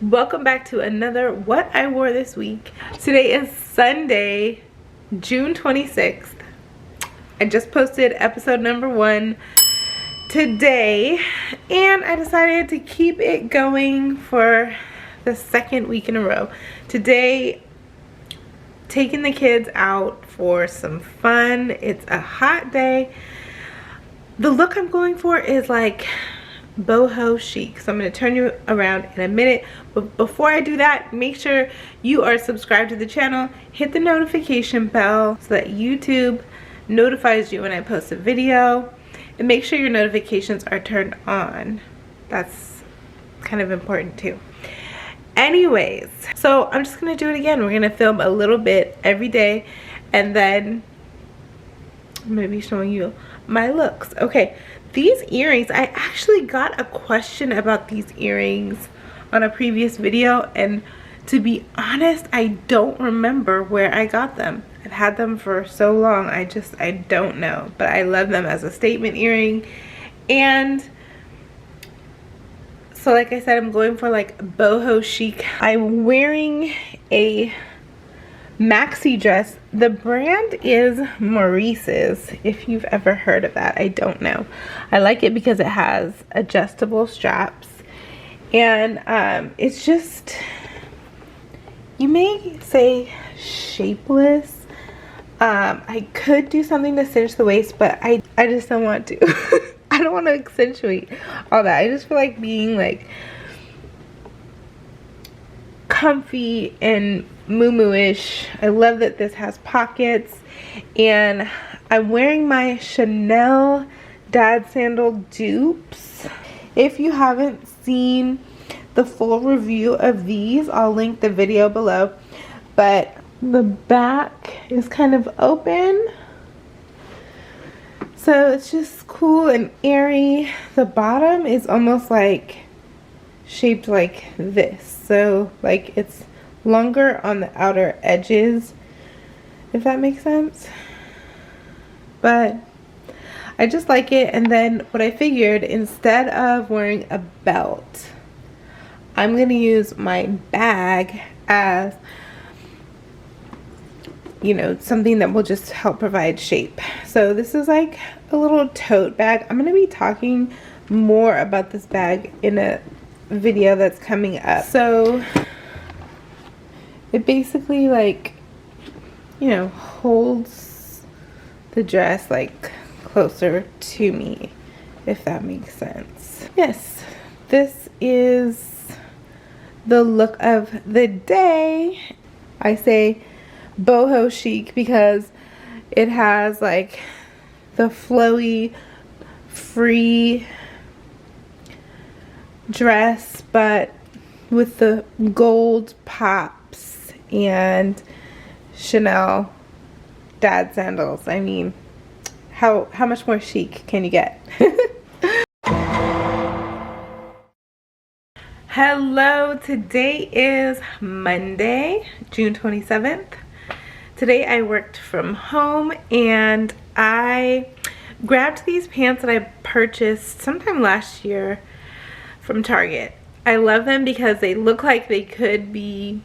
Welcome back to another What I Wore This Week. Today is Sunday, June 26th. I just posted episode number 1 today, and I decided to keep it going for the second week in a row. Today, taking the kids out for some fun. It's a hot day. The look I'm going for is like boho chic, so I'm going to turn you around in a minute, but before I do that, make sure you are subscribed to the channel, hit the notification bell so that YouTube notifies you when I post a video, and make sure your notifications are turned on. That's kind of important too. Anyways, so I'm just going to do it again. We're going to film a little bit every day, and then I'm going to be showing you my looks. Okay, these earrings, I actually got a question about these earrings on a previous video, and to be honest, I don't remember where I got them. I've had them for so long, I don't know, but I love them as a statement earring. And so like I said, I'm going for like boho chic. I'm wearing a maxi dress. The brand is Maurice's, if you've ever heard of that. I don't know. I like it because it has adjustable straps, and it's just, you may say shapeless. I could do something to cinch the waist, but I just don't want to. I don't want to accentuate all that. I just feel like being like comfy and moo-moo-ish. I love that this has pockets, and I'm wearing my Chanel dad sandal dupes. If you haven't seen the full review of these, I'll link the video below, but the back is kind of open, so it's just cool and airy. The bottom is almost like shaped like this, so like it's longer on the outer edges, if that makes sense. But I just like it. And then what I figured, instead of wearing a belt, I'm gonna use my bag as, you know, something that will just help provide shape. So this is like a little tote bag. I'm gonna be talking more about this bag in a video that's coming up. So it basically, like, you know, holds the dress like closer to me, if that makes sense. Yes, this is the look of the day. I say boho chic because it has like the flowy, free dress, but with the gold pops and Chanel dad sandals. I mean, how much more chic can you get? Hello, today is Monday, June 27th. Today I worked from home, and I grabbed these pants that I purchased sometime last year from Target. I love them because they look like they could be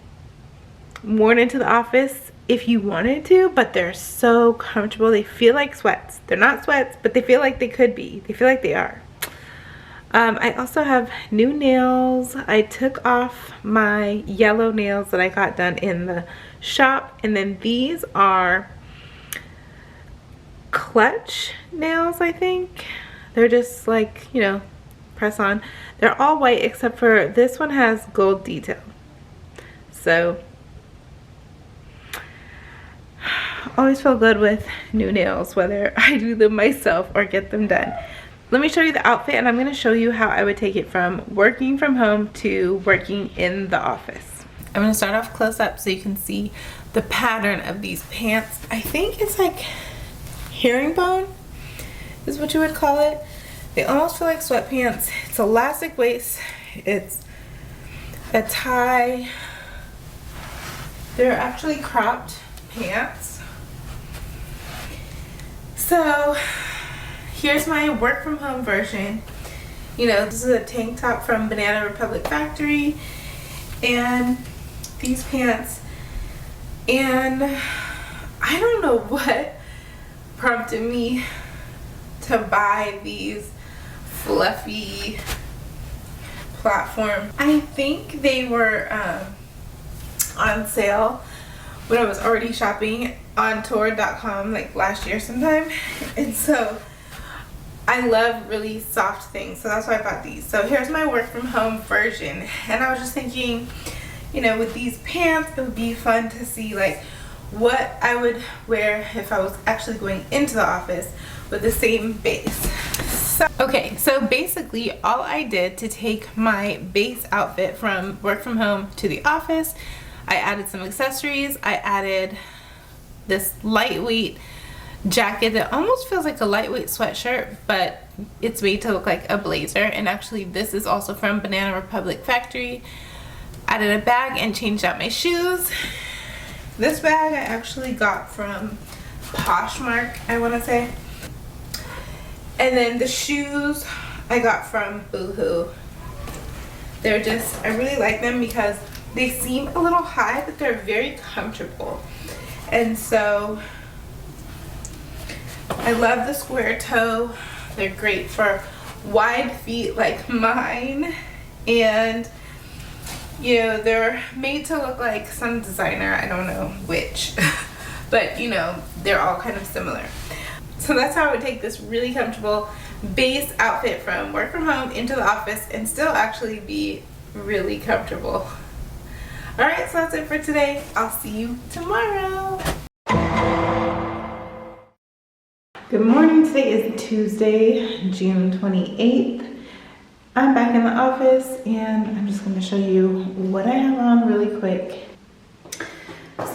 worn into the office if you wanted to, but they're so comfortable. They feel like sweats. They're not sweats, but they feel like they could be. They feel like they are. I also have new nails. I took off my yellow nails that I got done in the shop, and then these are clutch nails, I think. They're just like, you know, press on. They're all white except for this one has gold detail. So always feel good with new nails, whether I do them myself or get them done. Let me show you the outfit, and I'm going to show you how I would take it from working from home to working in the office. I'm going to start off close up so you can see the pattern of these pants. I think it's like herringbone is what you would call it. They almost feel like sweatpants. It's elastic waist. It's a tie. They're actually cropped pants. So here's my work from home version. You know, this is a tank top from Banana Republic Factory, and these pants. And I don't know what prompted me to buy these fluffy platform. I think they were on sale when I was already shopping on Torrid.com like last year sometime, and so I love really soft things, so that's why I bought these. So here's my work from home version, and I was just thinking, you know, with these pants it would be fun to see like what I would wear if I was actually going into the office with the same base. Okay, so basically all I did to take my base outfit from work from home to the office, I added some accessories. I added this lightweight jacket that almost feels like a lightweight sweatshirt, but it's made to look like a blazer. And actually this is also from Banana Republic Factory. Added a bag and changed out my shoes. This bag I actually got from Poshmark, I want to say. And then the shoes I got from Boohoo. They're just, I really like them because they seem a little high, but they're very comfortable. And so I love the square toe. They're great for wide feet like mine. And you know, they're made to look like some designer, I don't know which, but you know, they're all kind of similar. So that's how I would take this really comfortable base outfit from work from home into the office and still actually be really comfortable. Alright, so that's it for today. I'll see you tomorrow. Good morning. Today is Tuesday, June 28th. I'm back in the office and I'm just going to show you what I have on really quick.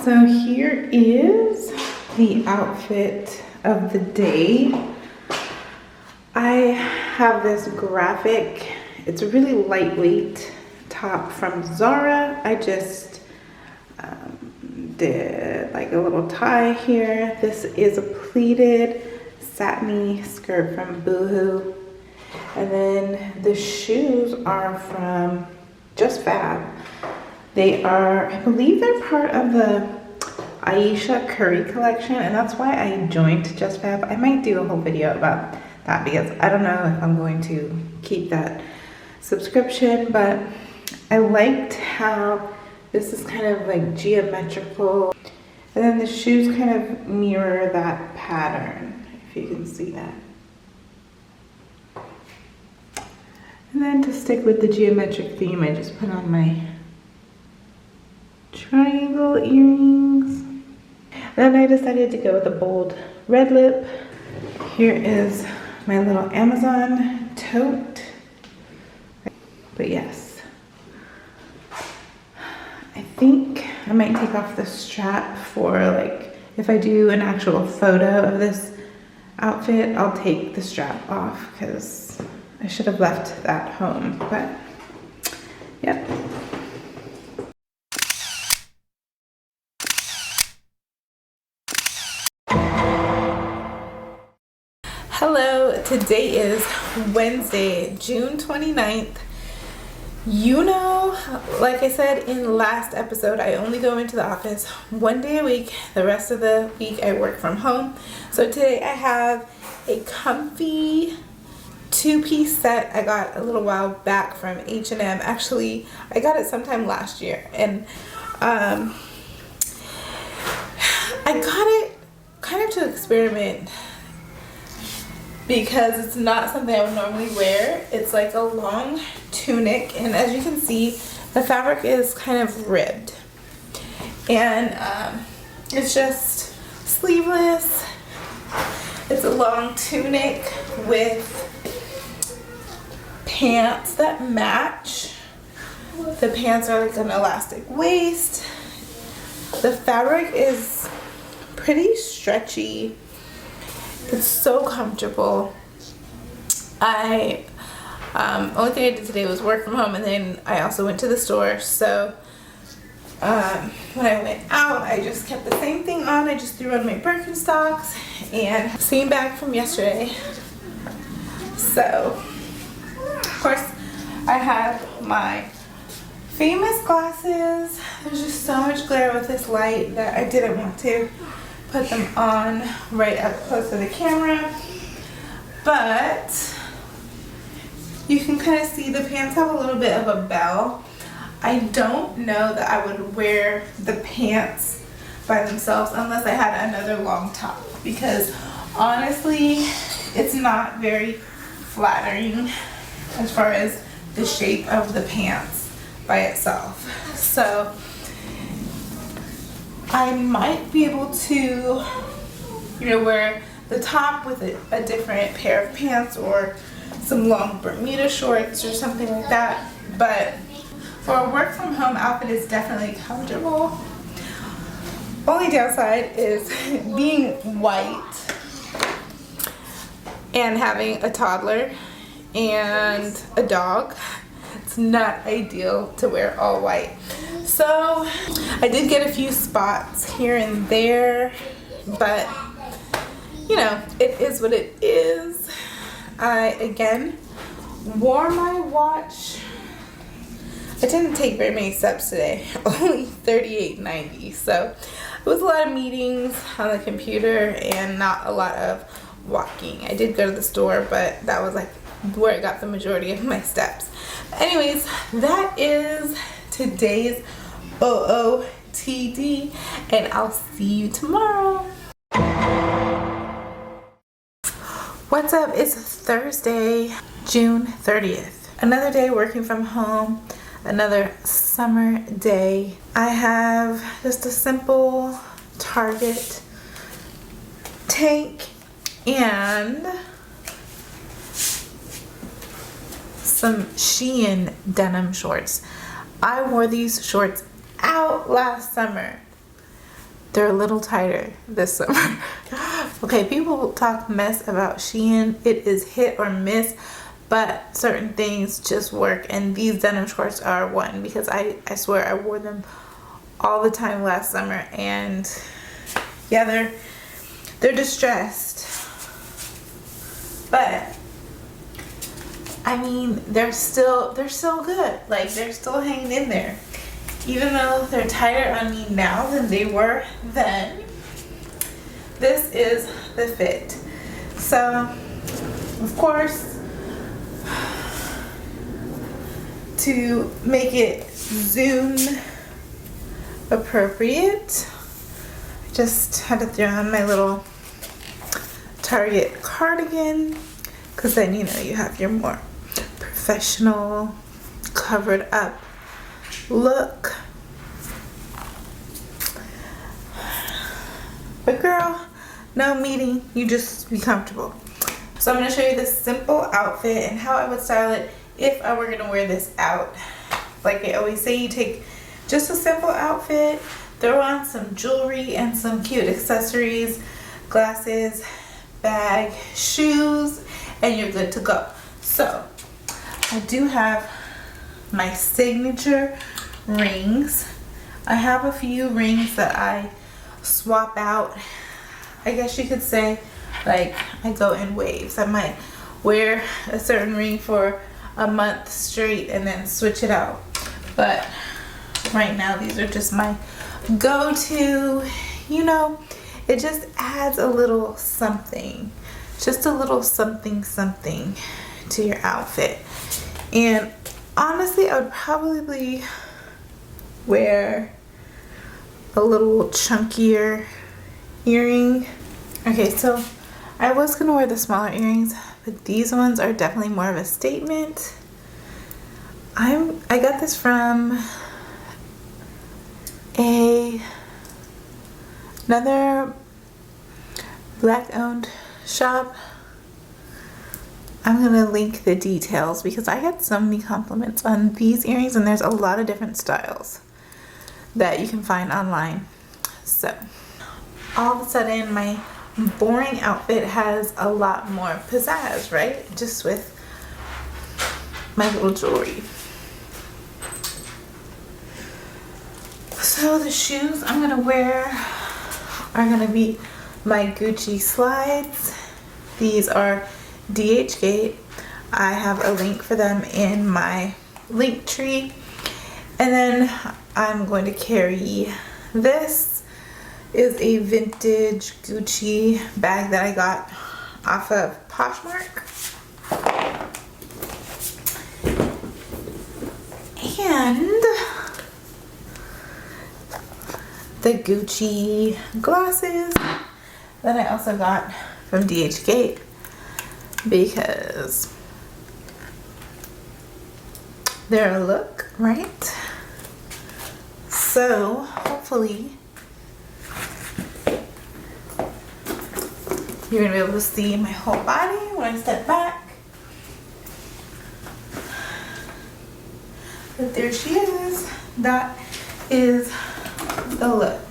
So here is the outfit of the day. I have this graphic, it's a really lightweight top from Zara. I just did like a little tie here. This is a pleated satiny skirt from Boohoo. And then the shoes are from Just Fab. They are, I believe they're part of the Aisha Curry collection, and that's why I joined Just Fab. I might do a whole video about that because I don't know if I'm going to keep that subscription, but I liked how this is kind of like geometrical, and then the shoes kind of mirror that pattern, if you can see that. And then to stick with the geometric theme, I just put on my triangle earrings. Then I decided to go with a bold red lip. Here is my little Amazon tote. But yes, I think I might take off the strap for like, if I do an actual photo of this outfit, I'll take the strap off because I should have left that home, but yep. Hello, today is Wednesday, June 29th. You know, like I said in the last episode, I only go into the office one day a week. The rest of the week I work from home. So today I have a comfy two-piece set I got a little while back from H&M. Actually, I got it sometime last year, and I got it kind of to experiment because it's not something I would normally wear. It's like a long tunic, and as you can see, the fabric is kind of ribbed, and it's just sleeveless. It's a long tunic with pants that match. The pants are like an elastic waist. The fabric is pretty stretchy. It's so comfortable. Only thing I did today was work from home, and then I also went to the store. So when I went out, I just kept the same thing on. I just threw on my Birkenstocks and same bag from yesterday. So of course I have my famous glasses. There's just so much glare with this light that I didn't want to put them on right up close to the camera. But you can kind of see the pants have a little bit of a bell. I don't know that I would wear the pants by themselves unless I had another long top, because honestly it's not very flattering as far as the shape of the pants by itself. So I might be able to, wear the top with a different pair of pants or some long Bermuda shorts or something like that. But for a work from home outfit, it's definitely comfortable. Only downside is being white and having a toddler and a dog. It's not ideal to wear all white. So I did get a few spots here and there, but it is what it is. I again wore my watch. I didn't take very many steps today, only 38.90. So it was a lot of meetings on the computer and not a lot of walking. I did go to the store, but that was like where I got the majority of my steps. Anyways, that is today's OOTD, and I'll see you tomorrow. What's up? It's Thursday, June 30th. Another day working from home. Another summer day. I have just a simple Target tank and some Shein denim shorts. I wore these shorts out last summer. They're a little tighter this summer. Okay, people talk mess about Shein. It is hit or miss, but certain things just work, and these denim shorts are one, because I swear I wore them all the time last summer, and yeah, they're distressed, but I mean they're still good. Like, they're still hanging in there, even though they're tighter on me now than they were then. This is the fit. So of course, to make it Zoom appropriate, I just had to throw on my little Target cardigan, because then you have your more professional covered up look. But girl, no meeting, you just be comfortable. So I'm going to show you this simple outfit and how I would style it if I were going to wear this out. Like I always say, you take just a simple outfit, throw on some jewelry and some cute accessories, glasses, bag, shoes, and you're good to go. So I do have my signature rings. I have a few rings that I swap out. I guess you could say, like, I go in waves. I might wear a certain ring for a month straight and then switch it out. But right now, these are just my go-to. It just adds a little something. Just a little something to your outfit. And honestly, I would probably wear a little chunkier earring. Okay, so I was gonna wear the smaller earrings, but these ones are definitely more of a statement. I got this from another black owned shop. I'm gonna link the details because I got so many compliments on these earrings, and there's a lot of different styles that you can find online. So all of a sudden my boring outfit has a lot more pizzazz, right? Just with my little jewelry. So the shoes I'm gonna wear are gonna be my Gucci slides. These are DHgate. I have a link for them in my link tree. And then I'm going to carry this. Is a vintage Gucci bag that I got off of Poshmark. And the Gucci glasses that I also got from DHgate because they're a look, right? So hopefully you're gonna be able to see my whole body when I step back. But there she is. That is the look.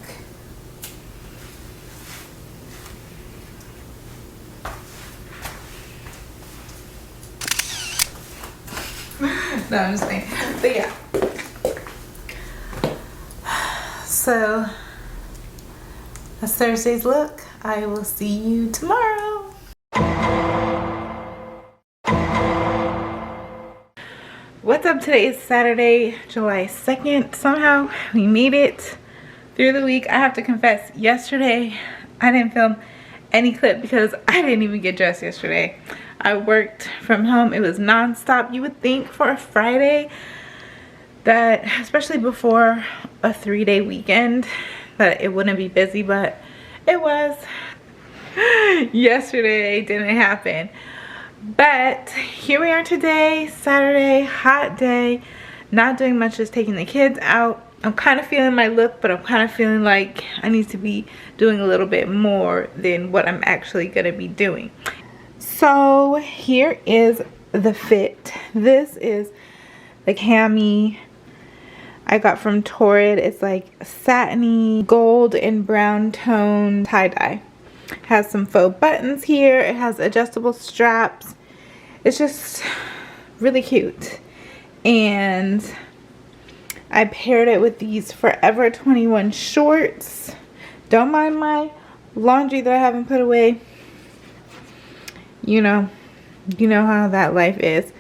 No, I'm just saying. But yeah. So that's Thursday's look. I will see you tomorrow. What's up? Today is Saturday, July 2nd. Somehow we made it through the week. I have to confess, yesterday I didn't film any clip because I didn't even get dressed yesterday. I worked from home. It was non-stop. You would think for a Friday that, especially before a 3-day weekend, that it wouldn't be busy, but it was. Yesterday didn't happen. But here we are today, Saturday, hot day, not doing much, just taking the kids out. I'm kind of feeling my look, but I'm kind of feeling like I need to be doing a little bit more than what I'm actually going to be doing. So here is the fit. This is the cami I got from Torrid. It's like satiny gold and brown tone tie-dye. Has some faux buttons here. It has adjustable straps. It's just really cute. And I paired it with these Forever 21 shorts. Don't mind my laundry that I haven't put away. You know how that life is.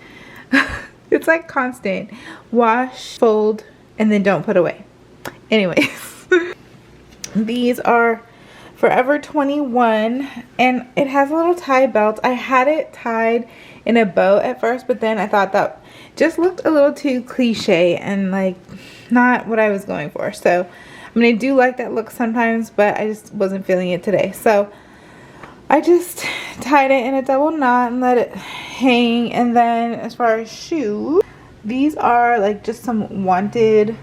It's like constant. Wash, fold, and then don't put away. Anyways. These are Forever 21, and it has a little tie belt. I had it tied in a bow at first, but then I thought that just looked a little too cliche and like not what I was going for. So I mean, I do like that look sometimes, but I just wasn't feeling it today. So I just tied it in a double knot and let it hang. And then as far as shoes, these are like just some Wanted,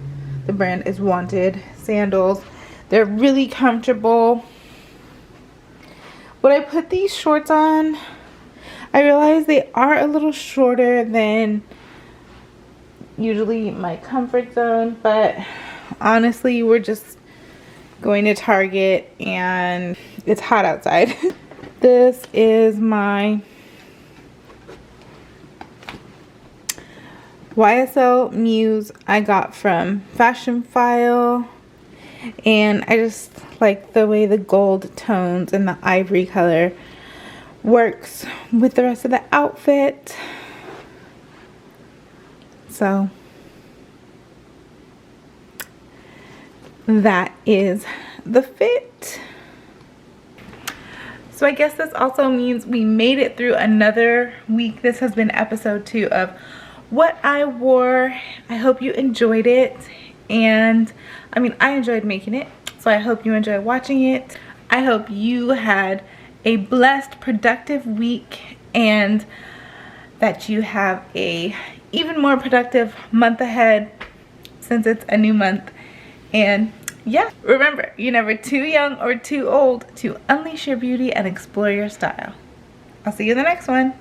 the brand is Wanted sandals. They're really comfortable. When I put these shorts on, I realized they are a little shorter than usually my comfort zone, but honestly, we're just going to Target and it's hot outside. This is my YSL Muse I got from Fashion File. And I just like the way the gold tones and the ivory color works with the rest of the outfit. So that is the fit. So I guess this also means we made it through another week. This has been episode 2 of what I wore. I hope you enjoyed it. And I mean, I enjoyed making it, so I hope you enjoyed watching it. I hope you had a blessed, productive week, and that you have a even more productive month ahead since it's a new month. And yeah, remember, you're never too young or too old to unleash your beauty and explore your style. I'll see you in the next one.